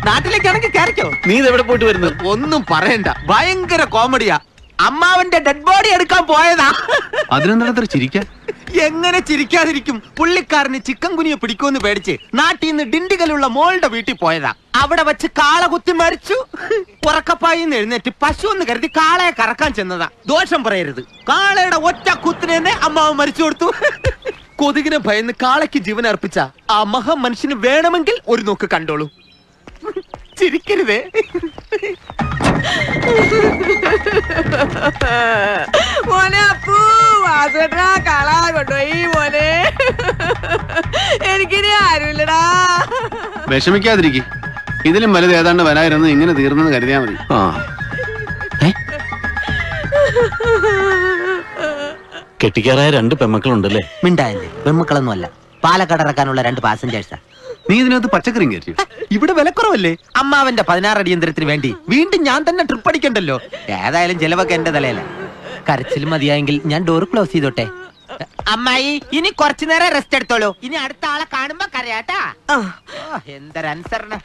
നാട്ടിലേക്കാണെങ്കിൽ കയറിക്കോ. നീ ഇതെവിടെ പോയിട്ട് വരുന്നത്? ഒന്നും പറയണ്ട, ഭയങ്കര കോമഡിയാ. അമ്മാവന്റെ ഡെഡ് ബോഡി എടുക്കാൻ പോയതാ. അതിനെന്താ ചിരിക്കാൻ? എങ്ങനെ ചിരിക്കാതിരിക്കും? പുള്ളിക്കാരന് ചിക്കൻ കുനിയെ പിടിക്കുമെന്ന് പേടിച്ച് നാട്ടിൽ നിന്ന് ഡിണ്ടിഗലുള്ള മോളുടെ വീട്ടിൽ പോയതാ. അവിടെ വെച്ച് കാള കുത്തി മരിച്ചു. ഉറക്കപ്പായിന്ന് എഴുന്നേറ്റ് പശു എന്ന് കരുതി കാളയെ കറക്കാൻ ചെന്നതാ. ദോഷം പറയരുത്, കാളയുടെ ഒറ്റ കുത്തിനെ അമ്മാവൻ മരിച്ചു കൊടുത്തു. കൊതുകിനെ ഭയന്ന് കാളയ്ക്ക് ജീവൻ അർപ്പിച്ച ആ മഹാ മനുഷ്യന് വേണമെങ്കിൽ ഒരു നോക്ക് കണ്ടോളൂ. ചിരിക്കരുതേ. മോനെ അപ്പൂ, വാസുവേട്ടാ കളാ കൊണ്ടുപോയി മോനെ. എനിക്കിനി ആരുമില്ലടാ. വിഷമിക്കാതിരിക്കും, ഇതിലും വലുത് ഏതാണ്ട് വരായിരുന്നു. ഇങ്ങനെ തീർന്നെന്ന് കരുതിയാ മതി. കെട്ടിക്കാറായ 2 പെമ്മക്കളുണ്ടല്ലേ? മിണ്ടായല്ലേ, പെമ്മക്കളൊന്നും അല്ല, പാലക്കാട് ഇറക്കാനുള്ള 2 പാസഞ്ചേഴ്സാ. നീ ഇതിനകത്ത് പച്ചക്കറിയും കയറ്റി. ഇവിടെ വിലക്കുറവല്ലേ? അമ്മാവന്റെ 16 അടിയന്തരത്തിന് വേണ്ടി വീണ്ടും ഞാൻ തന്നെ ട്രിപ്പ് അടിക്കണ്ടല്ലോ. ഏതായാലും ചെലവൊക്കെ എന്റെ തലയില. കരച്ചിൽ മതിയായെങ്കിൽ ഞാൻ ഡോർ ക്ലോസ് ചെയ്തോട്ടെ. അമ്മായി, ഇനി കുറച്ചു നേരം റെസ്റ്റ് എടുത്തോളൂ. ഇനി അടുത്ത ആളെ കാണുമ്പോ കരയാട്ടാ. എന്തൊരനുസരണം.